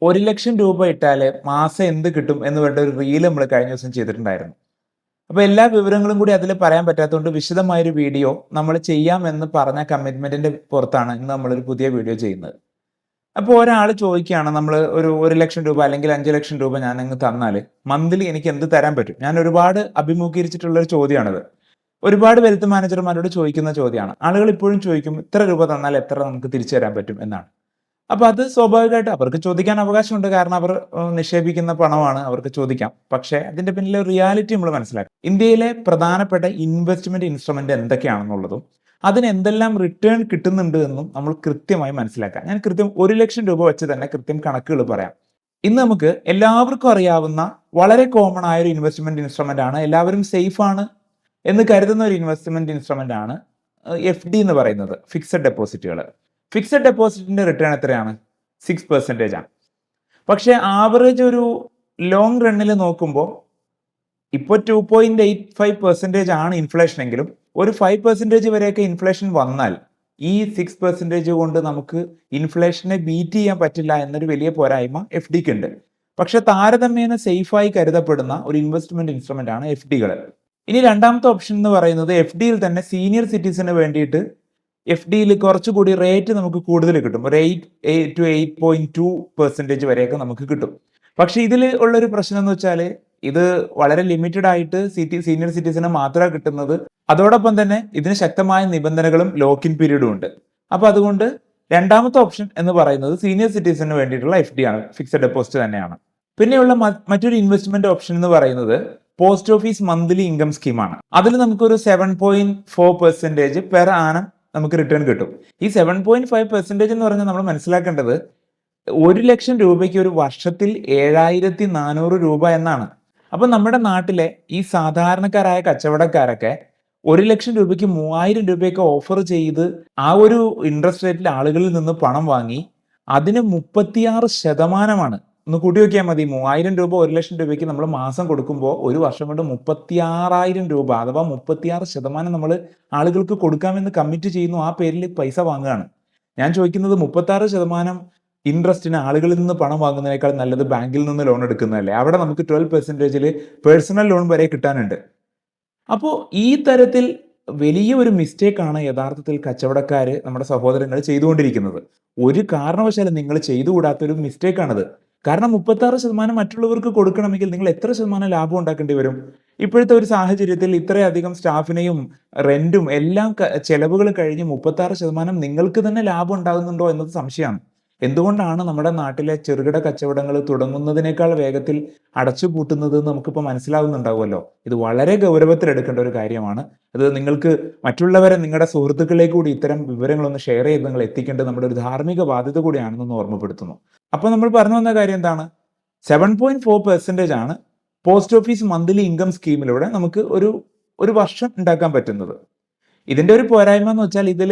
1,00,000 രൂപ ഇട്ടാല് മാസം എന്ത് കിട്ടും എന്ന് പറഞ്ഞിട്ട് ഒരു റീൽ നമ്മൾ കഴിഞ്ഞ ദിവസം ചെയ്തിട്ടുണ്ടായിരുന്നു. അപ്പോൾ എല്ലാ വിവരങ്ങളും കൂടി അതിൽ പറയാൻ പറ്റാത്തതുകൊണ്ട് വിശദമായൊരു വീഡിയോ നമ്മൾ ചെയ്യാമെന്ന് പറഞ്ഞ കമ്മിറ്റ്മെന്റിന്റെ പുറത്താണ് ഇന്ന് നമ്മളൊരു പുതിയ വീഡിയോ ചെയ്യുന്നത്. അപ്പോൾ ഒരാൾ ചോദിക്കുകയാണ്, നമ്മൾ ഒരു 1,00,000 രൂപ അല്ലെങ്കിൽ 5,00,000 രൂപ ഞാൻ അങ്ങ് തന്നാൽ മന്ത്ലി എനിക്ക് എന്ത് തരാൻ പറ്റും? ഞാൻ ഒരുപാട് അഭിമുഖീകരിച്ചിട്ടുള്ള ഒരു ചോദ്യമാണിത്. ഒരുപാട് വെൽത്ത് മാനേജർമാരോട് ചോദിക്കുന്ന ചോദ്യമാണ്. ആളുകൾ ഇപ്പോഴും ചോദിക്കും, ഇത്ര രൂപ തന്നാൽ എത്ര നമുക്ക് തിരിച്ചു തരാൻ പറ്റും എന്നാണ്. അപ്പൊ അത് സ്വാഭാവികമായിട്ട് അവർക്ക് ചോദിക്കാൻ അവകാശമുണ്ട്. കാരണം അവർ നിക്ഷേപിക്കുന്ന പണമാണ്, അവർക്ക് ചോദിക്കാം. പക്ഷേ അതിന്റെ പിന്നിലെ റിയാലിറ്റി നമ്മൾ മനസ്സിലാക്കും. ഇന്ത്യയിലെ പ്രധാനപ്പെട്ട ഇൻവെസ്റ്റ്മെന്റ് ഇൻസ്ട്രുമെന്റ് എന്തൊക്കെയാണെന്നുള്ളതും അതിന് എന്തെല്ലാം റിട്ടേൺ കിട്ടുന്നുണ്ട് എന്നും നമ്മൾ കൃത്യമായി മനസ്സിലാക്കാം. ഞാൻ കൃത്യം 1,00,000 രൂപ വെച്ച് തന്നെ കൃത്യം കണക്കുകൾ പറയാം. ഇന്ന് നമുക്ക് എല്ലാവർക്കും അറിയാവുന്ന വളരെ കോമൺ ആയ ഒരു ഇൻവെസ്റ്റ്മെന്റ് ഇൻസ്ട്രുമെന്റ് ആണ്, എല്ലാവരും സേഫ് ആണ് എന്ന് കരുതുന്ന ഒരു ഇൻവെസ്റ്റ്മെന്റ് ഇൻസ്ട്രുമെന്റ് ആണ് FD എന്ന് പറയുന്നത്, ഫിക്സഡ് ഡെപ്പോസിറ്റുകൾ. ഫിക്സഡ് ഡെപ്പോസിറ്റിന്റെ റിട്ടേൺ എത്രയാണ്? 6% ആണ്. പക്ഷേ ആവറേജ് ഒരു ലോങ് റണ്ണിൽ നോക്കുമ്പോൾ ഇപ്പോൾ 2.85% ആണ് ഇൻഫ്ലേഷൻ എങ്കിലും ഒരു 5% വരെയൊക്കെ ഇൻഫ്ലേഷൻ വന്നാൽ ഈ 6% കൊണ്ട് നമുക്ക് ഇൻഫ്ലേഷനെ ബീറ്റ് ചെയ്യാൻ പറ്റില്ല എന്നൊരു വലിയ പോരായ്മ FDക്ക് ഉണ്ട്. പക്ഷെ താരതമ്യേന സേഫായി കരുതപ്പെടുന്ന ഒരു ഇൻവെസ്റ്റ്മെന്റ് ഇൻസ്ട്രുമെന്റ് ആണ് FDകൾ. ഇനി രണ്ടാമത്തെ ഓപ്ഷൻ എന്ന് പറയുന്നത് FDയിൽ തന്നെ സീനിയർ സിറ്റിസന് വേണ്ടിയിട്ട് FDയിൽ കുറച്ചുകൂടി റേറ്റ് നമുക്ക് കൂടുതൽ കിട്ടും. ഒരു 8 to 8.2% വരെയൊക്കെ നമുക്ക് കിട്ടും. പക്ഷെ ഇതിൽ ഉള്ളൊരു പ്രശ്നം എന്ന് വെച്ചാൽ ഇത് വളരെ ലിമിറ്റഡ് ആയിട്ട് സീനിയർ സിറ്റിസന് മാത്രമേ കിട്ടുന്നത്. അതോടൊപ്പം തന്നെ ഇതിന് ശക്തമായ നിബന്ധനകളും ലോക്ക് ഇൻ പീരീഡും ഉണ്ട്. അപ്പൊ അതുകൊണ്ട് രണ്ടാമത്തെ ഓപ്ഷൻ എന്ന് പറയുന്നത് സീനിയർ സിറ്റിസന് വേണ്ടിയിട്ടുള്ള FD ആണ്, ഫിക്സഡ് ഡെപ്പോസിറ്റ് തന്നെയാണ്. പിന്നെയുള്ള മറ്റൊരു ഇൻവെസ്റ്റ്മെന്റ് ഓപ്ഷൻ എന്ന് പറയുന്നത് പോസ്റ്റ് ഓഫീസ് മന്ത്ലി ഇൻകം സ്കീമാണ്. അതിൽ നമുക്കൊരു 7.4% പെർ ആനം നമുക്ക് റിട്ടേൺ കിട്ടും. ഈ 7.5% എന്ന് പറഞ്ഞാൽ നമ്മൾ മനസ്സിലാക്കേണ്ടത് 1,00,000 രൂപയ്ക്ക് ഒരു വർഷത്തിൽ 7,400 രൂപ എന്നാണ്. അപ്പൊ നമ്മുടെ നാട്ടിലെ ഈ സാധാരണക്കാരായ കച്ചവടക്കാരൊക്കെ 1,00,000 രൂപയ്ക്ക് 3,000 രൂപയൊക്കെ ഓഫർ ചെയ്ത് ആ ഒരു ഇൻട്രസ്റ്റ് റേറ്റിൽ ആളുകളിൽ നിന്ന് പണം വാങ്ങി അതിന് 36% ഒന്ന് കൂട്ടി നോക്കിയാൽ മതി. 3,000 രൂപ 1,00,000 രൂപയ്ക്ക് നമ്മൾ മാസം കൊടുക്കുമ്പോൾ ഒരു വർഷം കൊണ്ട് 36,000 രൂപ അഥവാ 36% നമ്മൾ ആളുകൾക്ക് കൊടുക്കാമെന്ന് കമ്മിറ്റ് ചെയ്യുന്നു. ആ പേരിൽ പൈസ വാങ്ങുകയാണ്. ഞാൻ ചോദിക്കുന്നത് 36% ഇൻട്രസ്റ്റിന് ആളുകളിൽ നിന്ന് പണം വാങ്ങുന്നതിനേക്കാൾ നല്ലത് ബാങ്കിൽ നിന്ന് ലോൺ എടുക്കുന്നതല്ലേ? അവിടെ നമുക്ക് 12% പേഴ്സണൽ ലോൺ വരെ കിട്ടാനുണ്ട്. അപ്പോൾ ഈ തരത്തിൽ വലിയ ഒരു മിസ്റ്റേക്കാണ് യഥാർത്ഥത്തിൽ കച്ചവടക്കാർ, നമ്മുടെ സഹോദരങ്ങൾ ചെയ്തുകൊണ്ടിരിക്കുന്നത്. ഒരു കാരണവശാലും നിങ്ങൾ ചെയ്തുകൂടാത്തൊരു മിസ്റ്റേക്കാണത്. കാരണം 36% മറ്റുള്ളവർക്ക് കൊടുക്കണമെങ്കിൽ നിങ്ങൾ എത്ര ശതമാനം ലാഭം ഉണ്ടാക്കേണ്ടി വരും? ഇപ്പോഴത്തെ ഒരു സാഹചര്യത്തിൽ ഇത്രയധികം സ്റ്റാഫിനെയും റെന്റും എല്ലാം ചെലവുകൾ കഴിഞ്ഞ് 36% നിങ്ങൾക്ക് തന്നെ ലാഭം ഉണ്ടാകുന്നുണ്ടോ എന്നത് സംശയമാണ്. എന്തുകൊണ്ടാണ് നമ്മുടെ നാട്ടിലെ ചെറുകിട കച്ചവടങ്ങൾ തുടങ്ങുന്നതിനേക്കാൾ വേഗത്തിൽ അടച്ചുപൂട്ടുന്നത് നമുക്കിപ്പോൾ മനസ്സിലാവുന്നുണ്ടാവുമല്ലോ. ഇത് വളരെ ഗൗരവത്തിലെടുക്കേണ്ട ഒരു കാര്യമാണ്. അത് നിങ്ങൾക്ക് മറ്റുള്ളവരെ, നിങ്ങളുടെ സുഹൃത്തുക്കളിലേക്ക് കൂടി ഇത്തരം വിവരങ്ങളൊന്ന് ഷെയർ ചെയ്ത് നിങ്ങൾ എത്തിക്കേണ്ടത് നമ്മുടെ ഒരു ധാർമ്മിക ബാധ്യത കൂടിയാണെന്ന് ഓർമ്മപ്പെടുത്തുന്നു. അപ്പോൾ നമ്മൾ പറഞ്ഞു വന്ന കാര്യം എന്താണ്? 7.4% ആണ് പോസ്റ്റ് ഓഫീസ് മന്ത്ലി ഇൻകം സ്കീമിലൂടെ നമുക്ക് ഒരു വർഷം ഉണ്ടാക്കാൻ പറ്റുന്നത്. ഇതിന്റെ ഒരു പോരായ്മ എന്ന് വെച്ചാൽ ഇതിൽ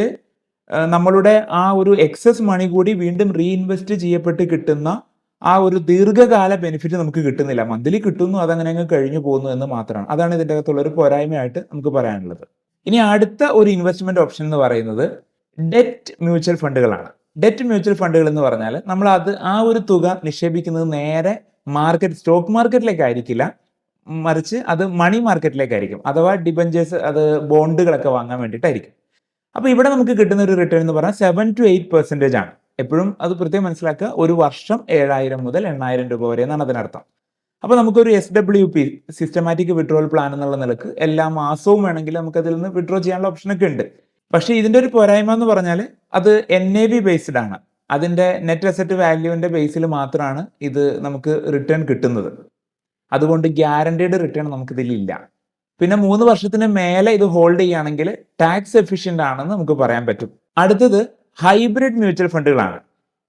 നമ്മളുടെ ആ ഒരു എക്സസ് മണി കൂടി വീണ്ടും റീഇൻവെസ്റ്റ് ചെയ്യപ്പെട്ട് കിട്ടുന്ന ആ ഒരു ദീർഘകാല ബെനിഫിറ്റ് നമുക്ക് കിട്ടുന്നില്ല. മന്ത്ലി കിട്ടുന്നു, അതങ്ങനെ അങ്ങ് കഴിഞ്ഞു പോകുന്നു എന്ന് മാത്രമാണ്. അതാണ് ഇതിൻ്റെ അകത്തുള്ള ഒരു പോരായ്മയായിട്ട് നമുക്ക് പറയാനുള്ളത്. ഇനി അടുത്ത ഒരു ഇൻവെസ്റ്റ്മെന്റ് ഓപ്ഷൻ എന്ന് പറയുന്നത് ഡെറ്റ് മ്യൂച്വൽ ഫണ്ടുകളാണ്. ഡെറ്റ് മ്യൂച്വൽ ഫണ്ടുകൾ എന്ന് പറഞ്ഞാൽ നമ്മൾ ആ ഒരു തുക നിക്ഷേപിക്കുന്നത് നേരെ സ്റ്റോക്ക് മാർക്കറ്റിലേക്കായിരിക്കില്ല, മറിച്ച് അത് മണി മാർക്കറ്റിലേക്കായിരിക്കും. അഥവാ ഡിബഞ്ചേഴ്സ്, അത് ബോണ്ടുകളൊക്കെ വാങ്ങാൻ വേണ്ടിയിട്ടായിരിക്കും. അപ്പോൾ ഇവിടെ നമുക്ക് കിട്ടുന്ന ഒരു റിട്ടേൺ എന്ന് പറഞ്ഞാൽ 7 to 8% ആണ്. എപ്പോഴും അത് പ്രത്യേകം മനസ്സിലാക്കുക. ഒരു വർഷം 7,000 മുതൽ 8,000 രൂപ വരെ എന്നാണ് അതിനർത്ഥം. അപ്പോൾ നമുക്കൊരു SWP, സിസ്റ്റമാറ്റിക് വിഡ്രോവൽ പ്ലാൻ എന്നുള്ള നിലക്ക് എല്ലാ മാസവും വേണമെങ്കിൽ നമുക്ക് അതിൽ നിന്ന് വിഡ്രോ ചെയ്യാനുള്ള ഓപ്ഷനൊക്കെ ഉണ്ട്. പക്ഷേ ഇതിന്റെ ഒരു പോരായ്മ എന്ന് പറഞ്ഞാൽ അത് NAV ബേസ്ഡ് ആണ്. അതിന്റെ നെറ്റ് അസറ്റ് വാല്യൂവിന്റെ ബേസിൽ മാത്രമാണ് ഇത് നമുക്ക് റിട്ടേൺ കിട്ടുന്നത്. അതുകൊണ്ട് ഗ്യാരണ്ടീഡ് റിട്ടേൺ നമുക്കിതിലില്ല. പിന്നെ 3 വർഷത്തിന് മേലെ ഇത് ഹോൾഡ് ചെയ്യുകയാണെങ്കിൽ ടാക്സ് എഫിഷ്യന്റ് ആണെന്ന് നമുക്ക് പറയാൻ പറ്റും. അടുത്തത് ഹൈബ്രിഡ് മ്യൂച്വൽ ഫണ്ടുകളാണ്.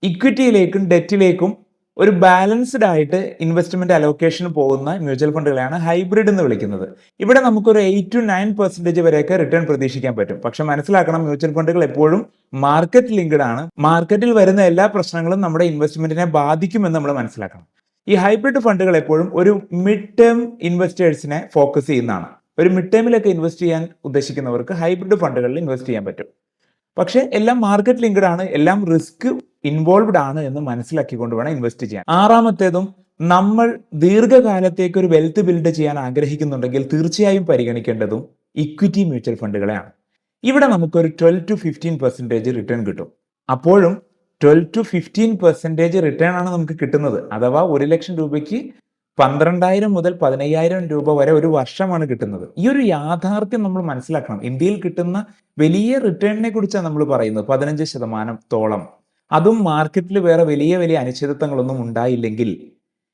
ഇക്വിറ്റിയിലേക്കും ഡെറ്റിലേക്കും ഒരു ബാലൻസ്ഡ് ആയിട്ട് ഇൻവെസ്റ്റ്മെന്റ് അലോക്കേഷൻ പോകുന്ന മ്യൂച്വൽ ഫണ്ടുകളെയാണ് ഹൈബ്രിഡ് എന്ന് വിളിക്കുന്നത്. ഇവിടെ നമുക്കൊരു 8 to 9% വരെയൊക്കെ റിട്ടേൺ പ്രതീക്ഷിക്കാൻ പറ്റും. പക്ഷെ മനസ്സിലാക്കണം, മ്യൂച്വൽ ഫണ്ടുകൾ എപ്പോഴും മാർക്കറ്റ് ലിങ്ക്ഡ് ആണ്. മാർക്കറ്റിൽ വരുന്ന എല്ലാ പ്രശ്നങ്ങളും നമ്മുടെ ഇൻവെസ്റ്റ്മെന്റിനെ ബാധിക്കുമെന്ന് നമ്മൾ മനസ്സിലാക്കണം. ഈ ഹൈബ്രിഡ് ഫണ്ടുകൾ എപ്പോഴും ഒരു മിഡ് ടേം ഇൻവെസ്റ്റേഴ്സിനെ ഫോക്കസ് ചെയ്യുന്നതാണ്. ഒരു മിഡ് ടേമിലൊക്കെ ഇൻവെസ്റ്റ് ചെയ്യാൻ ഉദ്ദേശിക്കുന്നവർക്ക് ഹൈബ്രിഡ് ഫണ്ടുകളിൽ ഇൻവെസ്റ്റ് ചെയ്യാൻ പറ്റും. പക്ഷെ എല്ലാം മാർക്കറ്റ് ലിങ്ക്ഡ് ആണ്, എല്ലാം റിസ്ക് ഇൻവോൾവ്ഡ് ആണ് എന്ന് മനസ്സിലാക്കിക്കൊണ്ട് വേണം ഇൻവെസ്റ്റ് ചെയ്യാൻ. ആറാമത്തേതും, നമ്മൾ ദീർഘകാലത്തേക്ക് ഒരു വെൽത്ത് ബിൽഡ് ചെയ്യാൻ ആഗ്രഹിക്കുന്നുണ്ടെങ്കിൽ തീർച്ചയായും പരിഗണിക്കേണ്ടതും ഇക്വിറ്റി മ്യൂച്വൽ ഫണ്ടുകളെയാണ്. ഇവിടെ നമുക്കൊരു 12-15% റിട്ടേൺ കിട്ടും. അപ്പോഴും 12-15% റിട്ടേൺ ആണ് നമുക്ക് കിട്ടുന്നത്. അഥവാ 1 ലക്ഷം രൂപയ്ക്ക് 12,000 മുതൽ 15,000 രൂപ വരെ ഒരു വർഷമാണ് കിട്ടുന്നത്. ഈ ഒരു യാഥാർത്ഥ്യം നമ്മൾ മനസ്സിലാക്കണം. ഇന്ത്യയിൽ കിട്ടുന്ന വലിയ റിട്ടേണിനെ കുറിച്ചാണ് നമ്മൾ പറയുന്നത്, 15% അതും മാർക്കറ്റിൽ വേറെ വലിയ വലിയ അനിശ്ചിതത്വങ്ങളൊന്നും ഉണ്ടായില്ലെങ്കിൽ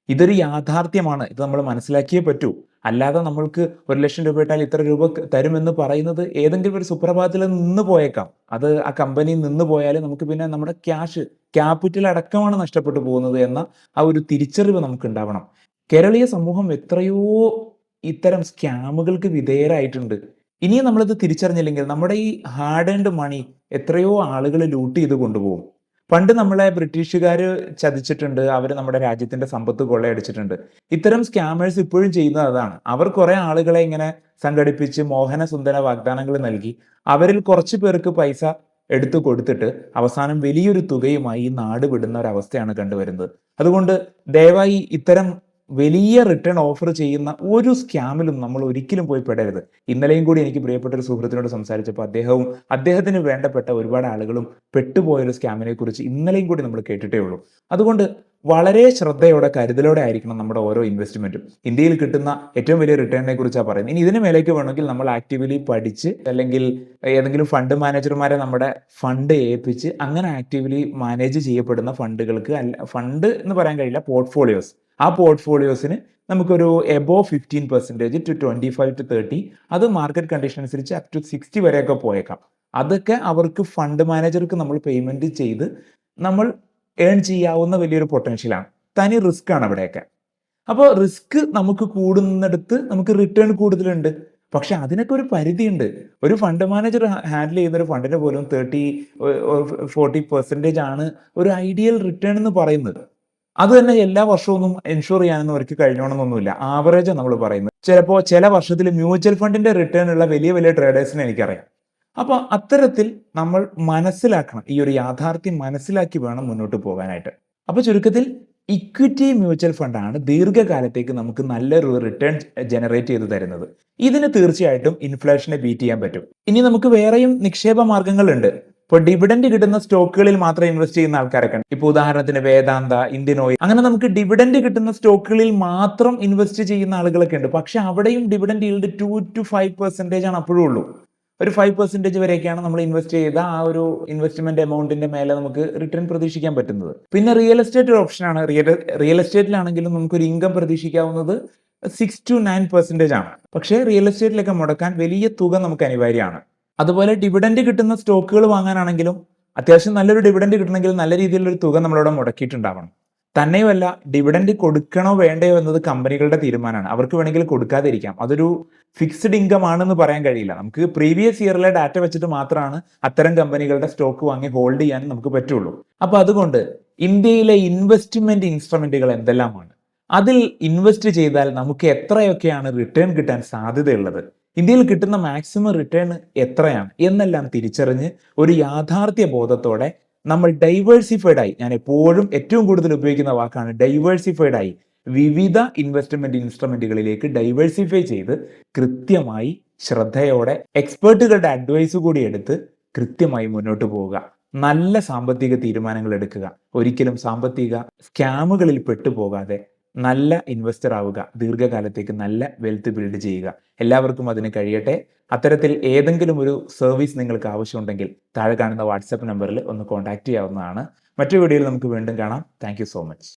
ഇതൊരു യാഥാർത്ഥ്യമാണ്. ഇത് നമ്മൾ മനസ്സിലാക്കിയേ പറ്റൂ. അല്ലാതെ നമ്മൾക്ക് 1 ലക്ഷം രൂപ ഇട്ടാൽ ഇത്ര രൂപ തരുമെന്ന് പറയുന്നത് ഏതെങ്കിലും ഒരു സുപ്രഭാതത്തിൽ നിന്ന് പോയേക്കാം. അത് ആ കമ്പനി നിന്ന് പോയാൽ നമുക്ക് പിന്നെ നമ്മുടെ ക്യാപിറ്റൽ അടക്കമാണ് നഷ്ടപ്പെട്ടു പോകുന്നത് എന്ന ആ ഒരു തിരിച്ചറിവ് നമുക്ക് ഉണ്ടാവണം. കേരളീയ സമൂഹം എത്രയോ ഇത്തരം സ്കാമുകൾക്ക് വിധേയരായിട്ടുണ്ട്. ഇനിയും നമ്മളിത് തിരിച്ചറിഞ്ഞില്ലെങ്കിൽ നമ്മുടെ ഈ ഹാർഡ് ഏൺഡ് മണി എത്രയോ ആളുകൾ ലൂട്ട് ചെയ്ത് കൊണ്ടുപോകും. പണ്ട് നമ്മളെ ബ്രിട്ടീഷുകാർ ചതിച്ചിട്ടുണ്ട്, അവർ നമ്മുടെ രാജ്യത്തിന്റെ സമ്പത്ത് കൊള്ളയടിച്ചിട്ടുണ്ട്. ഇത്തരം സ്കാമേഴ്സ് ഇപ്പോഴും ചെയ്യുന്നത് അതാണ്. അവർ കുറെ ആളുകളെ ഇങ്ങനെ സംഘടിപ്പിച്ച് മോഹന സുന്ദര വാഗ്ദാനങ്ങൾ നൽകി അവരിൽ കുറച്ചു പേർക്ക് പൈസ എടുത്തു കൊടുത്തിട്ട് അവസാനം വലിയൊരു തുകയുമായി ഈ നാട് വിടുന്ന ഒരവസ്ഥയാണ് കണ്ടുവരുന്നത്. അതുകൊണ്ട് ദയവായി ഇത്തരം വലിയ റിട്ടേൺ ഓഫർ ചെയ്യുന്ന ഒരു സ്കാമിലും നമ്മൾ ഒരിക്കലും പോയി പെടരുത്. ഇന്നലെയും കൂടി എനിക്ക് പ്രിയപ്പെട്ട ഒരു സുഹൃത്തിനോട് സംസാരിച്ചപ്പോൾ അദ്ദേഹത്തിന് വേണ്ടപ്പെട്ട ഒരുപാട് ആളുകളും പെട്ടുപോയൊരു സ്കാമിനെ കുറിച്ച് ഇന്നലെയും കൂടി നമ്മൾ കേട്ടിട്ടേ ഉള്ളൂ. അതുകൊണ്ട് വളരെ ശ്രദ്ധയോടെ കരുതലോടെ ആയിരിക്കണം നമ്മുടെ ഓരോ ഇൻവെസ്റ്റ്മെന്റും. ഇന്ത്യയിൽ കിട്ടുന്ന ഏറ്റവും വലിയ റിട്ടേണിനെ കുറിച്ചാണ് പറയുന്നത്. ഇനി ഇതിന് മേലേക്ക് വേണമെങ്കിൽ നമ്മൾ ആക്റ്റീവ്ലി പഠിച്ച് അല്ലെങ്കിൽ ഏതെങ്കിലും ഫണ്ട് മാനേജർമാരെ നമ്മുടെ ഫണ്ട് ഏൽപ്പിച്ച് അങ്ങനെ ആക്റ്റീവ്ലി മാനേജ് ചെയ്യപ്പെടുന്ന ഫണ്ടുകൾക്ക് ഫണ്ട് എന്ന് പറയാൻ കഴിയില്ല, പോർട്ട്ഫോളിയോസ്, ആ പോർട്ട്ഫോളിയോസിന് നമുക്കൊരു എബോവ് 15% to 25 to 30, അത് മാർക്കറ്റ് കണ്ടീഷൻ അനുസരിച്ച് അപ് ടു 60 വരെയൊക്കെ പോയേക്കാം. അതൊക്കെ അവർക്ക് ഫണ്ട് മാനേജർക്ക് നമ്മൾ പേയ്മെന്റ് ചെയ്ത് നമ്മൾ ഏൺ ചെയ്യാവുന്ന വലിയൊരു പൊട്ടൻഷ്യലാണ്. തനി റിസ്ക് ആണ് അവിടെയൊക്കെ. അപ്പോൾ റിസ്ക് നമുക്ക് കൂടുന്നിടത്ത് നമുക്ക് റിട്ടേൺ കൂടുതലുണ്ട്. പക്ഷെ അതിനൊക്കെ ഒരു പരിധിയുണ്ട്. ഒരു ഫണ്ട് മാനേജർ ഹാൻഡിൽ ചെയ്യുന്ന ഒരു ഫണ്ടിന് പോലും 30-40% ആണ് ഒരു ഐഡിയൽ റിട്ടേൺ എന്ന് പറയുന്നത്. അത് തന്നെ എല്ലാ വർഷവും എൻഷുർ ചെയ്യാനൊന്നും അവർക്ക് കഴിഞ്ഞോണമെന്നൊന്നുമില്ല. ആവറേജ് നമ്മൾ പറയുന്നത്. ചിലപ്പോൾ ചില വർഷത്തിൽ മ്യൂച്വൽ ഫണ്ടിന്റെ റിട്ടേൺ ഉള്ള വലിയ വലിയ ട്രേഡേഴ്സിനെ എനിക്കറിയാം. അപ്പോൾ അത്തരത്തിൽ നമ്മൾ മനസ്സിലാക്കണം, ഈ ഒരു യാഥാർത്ഥ്യം മനസ്സിലാക്കി വേണം മുന്നോട്ട് പോകാനായിട്ട്. അപ്പോൾ ചുരുക്കത്തിൽ ഇക്വിറ്റി മ്യൂച്വൽ ഫണ്ടാണ് ദീർഘകാലത്തേക്ക് നമുക്ക് നല്ലൊരു റിട്ടേൺ ജനറേറ്റ് ചെയ്ത് തരുന്നത്. ഇതിന് തീർച്ചയായിട്ടും ഇൻഫ്ലേഷനെ ബീറ്റ് ചെയ്യാൻ പറ്റും. ഇനി നമുക്ക് വേറെയും നിക്ഷേപ മാർഗങ്ങളുണ്ട്. ഇപ്പോൾ ഡിവിഡൻഡ് കിട്ടുന്ന സ്റ്റോക്കുകളിൽ മാത്രം ഇൻവെസ്റ്റ് ചെയ്യുന്ന ആൾക്കാരൊക്കെ ഉണ്ട്. ഇപ്പോൾ ഉദാഹരണത്തിന് വേദാന്ത, ഇന്ത്യൻ ഓയിൽ, അങ്ങനെ നമുക്ക് ഡിവിഡൻഡ് കിട്ടുന്ന സ്റ്റോക്കുകളിൽ മാത്രം ഇൻവെസ്റ്റ് ചെയ്യുന്ന ആളുകളൊക്കെ ഉണ്ട്. പക്ഷെ അവിടെയും ഡിവിഡൻഡ് ഈൽഡ് 2-5% ആണ് അപ്പോഴും ഉള്ളൂ. ഒരു 5% വരെയൊക്കെയാണ് നമ്മൾ ഇൻവെസ്റ്റ് ചെയ്ത ആ ഒരു ഇൻവെസ്റ്റ്മെന്റ് എമൗണ്ടിന്റെ മേലെ നമുക്ക് റിട്ടേൺ പ്രതീക്ഷിക്കാൻ പറ്റുന്നത്. പിന്നെ റിയൽ എസ്റ്റേറ്റ് ഒരു ഓപ്ഷനാണ്. റിയൽ എസ്റ്റേറ്റിലാണെങ്കിലും നമുക്കൊരു ഇൻകം പ്രതീക്ഷിക്കാവുന്നത് 6-9% ആണ്. പക്ഷേ റിയൽ എസ്റ്റേറ്റിലൊക്കെ മുടക്കാൻ വലിയ തുക നമുക്ക് അനിവാര്യമാണ്. അതുപോലെ ഡിവിഡൻഡ് കിട്ടുന്ന സ്റ്റോക്കുകൾ വാങ്ങാനാണെങ്കിലും അത്യാവശ്യം നല്ലൊരു ഡിവിഡൻഡ് കിട്ടണമെങ്കിൽ നല്ല രീതിയിലൊരു തുക നമ്മളവിടെ മുടക്കിയിട്ടുണ്ടാവണം. തന്നെയുമല്ല, ഡിവിഡൻഡ് കൊടുക്കണോ വേണ്ടയോ എന്നത് കമ്പനികളുടെ തീരുമാനമാണ്. അവർക്ക് വേണമെങ്കിൽ കൊടുക്കാതിരിക്കാം. അതൊരു ഫിക്സ്ഡ് ഇൻകം ആണെന്ന് പറയാൻ കഴിയില്ല. നമുക്ക് പ്രീവിയസ് ഇയറിലെ ഡാറ്റ വെച്ചിട്ട് മാത്രമാണ് അത്തരം കമ്പനികളുടെ സ്റ്റോക്ക് വാങ്ങി ഹോൾഡ് ചെയ്യാൻ നമുക്ക് പറ്റുള്ളൂ. അപ്പൊ അതുകൊണ്ട് ഇന്ത്യയിലെ ഇൻവെസ്റ്റ്മെന്റ് ഇൻസ്ട്രുമെന്റുകൾ എന്തെല്ലാമാണ്, അതിൽ ഇൻവെസ്റ്റ് ചെയ്താൽ നമുക്ക് എത്രയൊക്കെയാണ് റിട്ടേൺ കിട്ടാൻ സാധ്യതയുള്ളത്, ഇന്ത്യയിൽ കിട്ടുന്ന മാക്സിമം റിട്ടേൺ എത്രയാണ് എന്നെല്ലാം തിരിച്ചറിഞ്ഞ് ഒരു യാഥാർത്ഥ്യ ബോധത്തോടെ നമ്മൾ ഡൈവേഴ്സിഫൈഡ് ആയി, ഞാൻ എപ്പോഴും ഏറ്റവും കൂടുതൽ ഉപയോഗിക്കുന്ന വാക്കാണ് ഡൈവേഴ്സിഫൈഡ് ആയി, വിവിധ ഇൻവെസ്റ്റ്മെന്റ് ഇൻസ്ട്രുമെന്റുകളിലേക്ക് ഡൈവേഴ്സിഫൈ ചെയ്ത് കൃത്യമായി ശ്രദ്ധയോടെ എക്സ്പേർട്ടുകളുടെ അഡ്വൈസ് കൂടി എടുത്ത് കൃത്യമായി മുന്നോട്ട് പോവുക. നല്ല സാമ്പത്തിക തീരുമാനങ്ങൾ എടുക്കുക. ഒരിക്കലും സാമ്പത്തിക സ്കാമുകളിൽ പെട്ടുപോകാതെ നല്ല ഇൻവെസ്റ്റർ ആവുക. ദീർഘകാലത്തേക്ക് നല്ല വെൽത്ത് ബിൽഡ് ചെയ്യുക. എല്ലാവർക്കും അതിന് കഴിയട്ടെ. അത്തരത്തിൽ ഏതെങ്കിലും ഒരു സർവീസ് നിങ്ങൾക്ക് ആവശ്യമുണ്ടെങ്കിൽ താഴെ കാണുന്ന വാട്സാപ്പ് നമ്പറിൽ ഒന്ന് കോൺടാക്ട് ചെയ്യാവുന്നതാണ്. മറ്റൊരു വീഡിയോയിൽ നമുക്ക് വീണ്ടും കാണാം. Thank you so much.